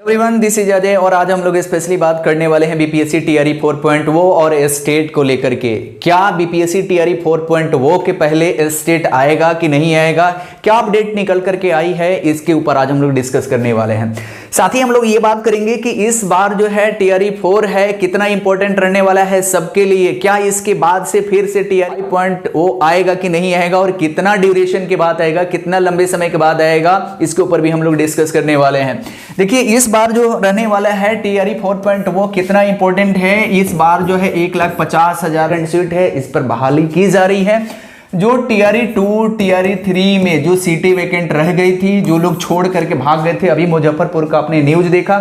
Everyone, this is Ajay और आज हम लोग स्पेशली बात करने वाले हैं बीपीएससी टीआरई 4.0 और स्टेट को लेकर के। क्या बीपीएससी टीआरई 4.0 के पहले स्टेट आएगा कि नहीं आएगा, क्या अपडेट निकल करके आई है, इसके ऊपर आज हम लोग डिस्कस करने वाले हैं। साथ ही हम लोग ये बात करेंगे कि इस बार जो है टीआरई 4 है कितना इंपॉर्टेंट रहने वाला है सबके लिए, क्या इसके बाद से फिर से टीआरई 5.0 आएगा कि नहीं आएगा और कितना ड्यूरेशन के बाद आएगा, कितना लंबे समय के बाद आएगा, इसके ऊपर भी हम लोग डिस्कस करने वाले हैं। देखिए इस बार जो रहने वाला है टीआरई 4.0 कितना इंपॉर्टेंट है। इस बार जो है 1,50,000 सीट है, इस पर बहाली की जा रही है। जो टीआरई 2 टीआरई 3 में जो सीटें वैकेंट रह गई थी, जो लोग छोड़ करके भाग गए थे, अभी मुजफ्फरपुर का आपने न्यूज देखा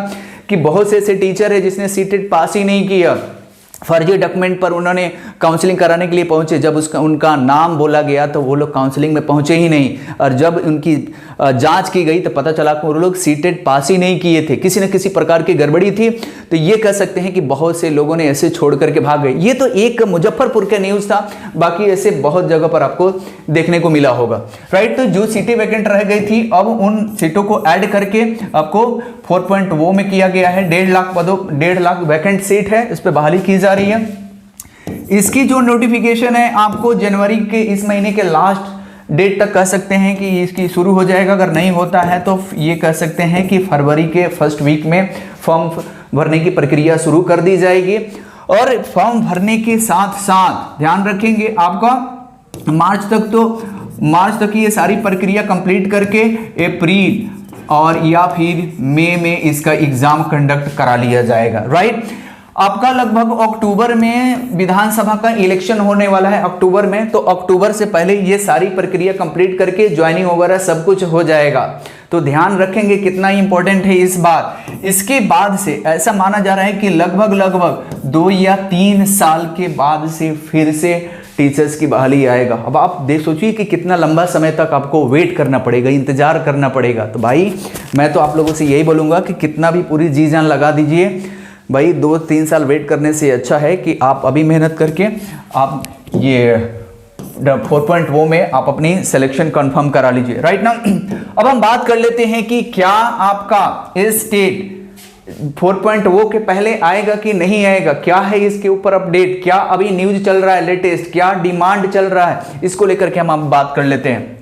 कि बहुत से ऐसे टीचर है जिसने सीटेट पास ही नहीं किया, फर्जी डॉक्यूमेंट पर उन्होंने काउंसलिंग कराने के लिए पहुंचे, जब उनका नाम बोला गया तो वो लोग काउंसलिंग में पहुंचे ही नहीं, और जब उनकी जांच की गई तो पता चला कि वो लोग सीटेट पास ही नहीं किए थे, किसी न किसी प्रकार की गड़बड़ी थी। तो ये कह सकते हैं कि बहुत से लोगों ने ऐसे छोड़ करके भाग गए। ये तो एक मुजफ्फरपुर का न्यूज़ था, बाकी ऐसे बहुत जगह पर आपको देखने को मिला होगा, राइट। तो जो सीटें वैकेंट रह गई थी अब उन सीटों को ऐड करके आपको 4.0 में किया गया है। 1.5 लाख वैकेंट सीट है, इस पर बहाली की जा रही है। इसकी जो नोटिफिकेशन है आपको जनवरी के इस महीने के लास्ट डेट तक कह सकते हैं कि इसकी शुरू हो जाएगा। अगर नहीं होता है तो ये कह सकते हैं कि फरवरी के फर्स्ट वीक में फॉर्म भरने की प्रक्रिया शुरू कर दी जाएगी। और फॉर्म भरने के साथ साथ ध्यान रखेंगे आपका मार्च तक ये सारी प्रक्रिया कंप्लीट करके अप्रैल और या फिर मई में इसका एग्जाम कंडक्ट करा लिया जाएगा, राइट। आपका लगभग अक्टूबर में विधानसभा का इलेक्शन होने वाला है, अक्टूबर में, तो अक्टूबर से पहले ये सारी प्रक्रिया कंप्लीट करके ज्वाइनिंग वगैरह सब कुछ हो जाएगा। तो ध्यान रखेंगे कितना इंपॉर्टेंट है इस बार। इसके बाद से ऐसा माना जा रहा है कि लगभग 2 या 3 साल के बाद से फिर से टीचर्स की बहाली आएगा। अब आप देख सोचिए कि कितना लंबा समय तक आपको वेट करना पड़ेगा, इंतजार करना पड़ेगा। तो भाई मैं तो आप लोगों से यही बोलूँगा कि कितना भी पूरी जी जान लगा दीजिए भाई। 2-3 साल वेट करने से अच्छा है कि आप अभी मेहनत करके आप ये 4.0 में आप अपनी सिलेक्शन कंफर्म करा लीजिए, राइट ना। अब हम बात कर लेते हैं कि क्या आपका स्टेट 4.0 के पहले आएगा कि नहीं आएगा, क्या है इसके ऊपर अपडेट, क्या अभी न्यूज चल रहा है लेटेस्ट, क्या डिमांड चल रहा है, इसको लेकर के हम बात कर लेते हैं।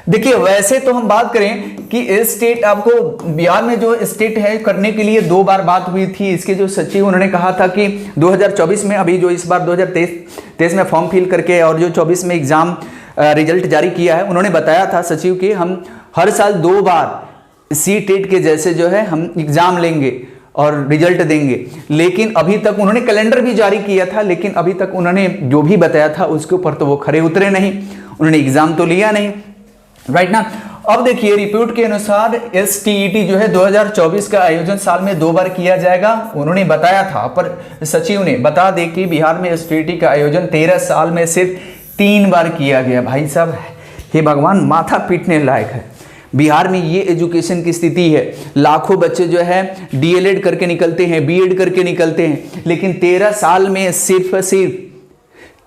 देखिए वैसे तो हम बात करें कि स्टेट आपको बिहार में जो स्टेट है करने के लिए 2 बार बात हुई थी। इसके जो सचिव उन्होंने कहा था कि 2024 में, अभी जो इस बार 2023 में फॉर्म फिल करके और जो 24 में एग्जाम रिजल्ट जारी किया है, उन्होंने बताया था सचिव कि हम हर साल 2 बार सीटेट के जैसे जो है हम एग्जाम लेंगे और रिजल्ट देंगे। लेकिन अभी तक उन्होंने कैलेंडर भी जारी किया था, लेकिन अभी तक उन्होंने जो भी बताया था उसके ऊपर तो वो खरे उतरे नहीं, उन्होंने एग्जाम तो लिया नहीं, राइट ना। अब देखिए रिपोर्ट के अनुसार एसटीईटी जो है 2024 का आयोजन साल में 2 बार किया जाएगा, उन्होंने बताया था। पर सचिव ने बता दें कि बिहार में एसटीईटी का आयोजन 13 साल में सिर्फ 3 बार किया गया। भाई साहब हे भगवान, माथा पीटने लायक है। बिहार में ये एजुकेशन की स्थिति है, लाखों बच्चे जो है डीएलएड करके निकलते हैं, बीएड करके निकलते हैं, लेकिन 13 साल में सिर्फ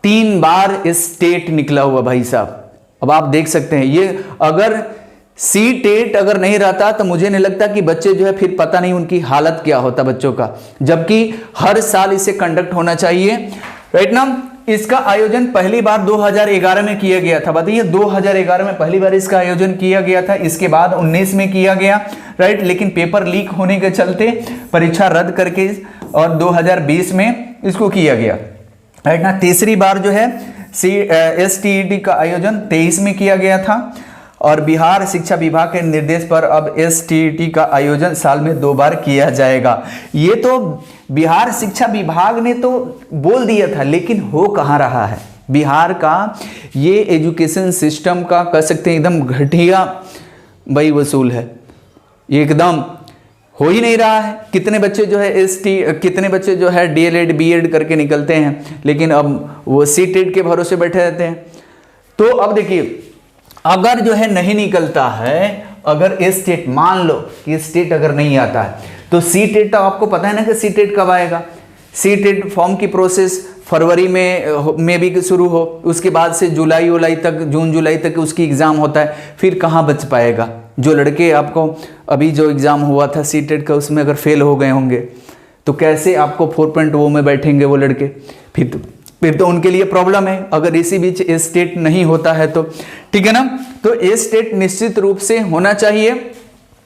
3 बार स्टेट निकला हुआ। भाई साहब अब आप देख सकते हैं, ये अगर सीटेट अगर नहीं रहता तो मुझे नहीं लगता कि बच्चे जो है फिर पता नहीं उनकी हालत क्या होता बच्चों का, जबकि हर साल इसे कंडक्ट होना चाहिए, राइट ना। इसका आयोजन पहली बार 2011 में किया गया था। बताइए 2011 में पहली बार इसका आयोजन किया गया था, इसके बाद 19 में किया गया, राइट। लेकिन पेपर लीक होने के चलते परीक्षा रद्द करके और 2020 में इसको किया गया, राइट ना। तीसरी बार जो है एसटीईटी का आयोजन 23 में किया गया था और बिहार शिक्षा विभाग के निर्देश पर अब एसटीईटी का आयोजन साल में 2 बार किया जाएगा। ये तो बिहार शिक्षा विभाग ने तो बोल दिया था, लेकिन हो कहाँ रहा है। बिहार का ये एजुकेशन सिस्टम का कह सकते हैं एकदम घटिया भाई वसूल है, एकदम हो ही नहीं रहा है। कितने बच्चे जो है डीएलएड बीएड करके निकलते हैं, लेकिन अब वो सीटेट के भरोसे बैठे रहते हैं। तो अब देखिए अगर जो है नहीं निकलता है, अगर स्टेट मान लो कि स्टेट अगर नहीं आता है तो सीटेट, तो आपको पता है ना कि सीटेट कब आएगा। सीटेट फॉर्म की प्रोसेस फरवरी में भी शुरू हो, उसके बाद से जून जुलाई तक उसकी एग्जाम होता है, फिर कहाँ बच पाएगा, जो लड़के आपको अभी जो एग्ज़ाम हुआ था सीटेट का उसमें अगर फेल हो गए होंगे तो कैसे आपको 4.0 में बैठेंगे वो लड़के, फिर तो उनके लिए प्रॉब्लम है अगर इसी बीच ए स्टेट नहीं होता है तो, ठीक है ना। तो ए स्टेट निश्चित रूप से होना चाहिए,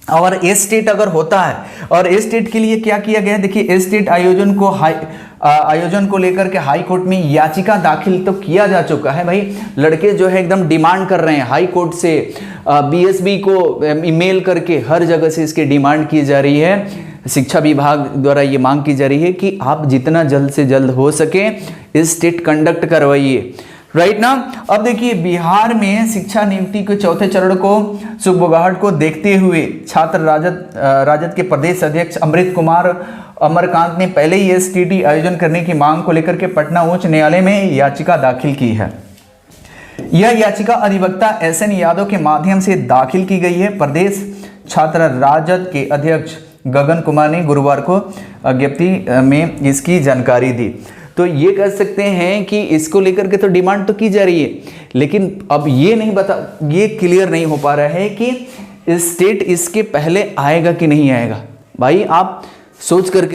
और ए स्टेट अगर होता है, और ए स्टेट के लिए क्या किया गया है, देखिए ए स्टेट आयोजन को लेकर के हाई कोर्ट में याचिका दाखिल तो किया जा चुका है। भाई लड़के जो है एकदम डिमांड कर रहे हैं हाई कोर्ट से, बीएसबी को ईमेल करके हर जगह से इसकी डिमांड की जा रही है, शिक्षा विभाग द्वारा ये मांग की जा रही है कि आप जितना जल्द से जल्द हो सके स्टेट कंडक्ट करवाइए, राइट ना। अब देखिए बिहार में शिक्षा नियुक्ति के चौथे चरण को सुगबुगाहट को देखते हुए छात्र राजद के प्रदेश अध्यक्ष अमृत कुमार अमरकांत ने पहले ही एसटीटी आयोजन करने की मांग को लेकर के पटना उच्च न्यायालय में याचिका दाखिल की है। यह याचिका अधिवक्ता SN यादव के माध्यम से दाखिल की गई है। प्रदेश छात्र राजद के अध्यक्ष गगन कुमार ने गुरुवार को ज्ञप्ति में इसकी जानकारी दी। तो ये कह सकते हैं कि इसको लेकर के तो डिमांड तो की जा रही है, लेकिन अब ये क्लियर नहीं हो पा रहा है कि स्टेट इसके पहले आएगा कि नहीं आएगा। भाई आप सोच करके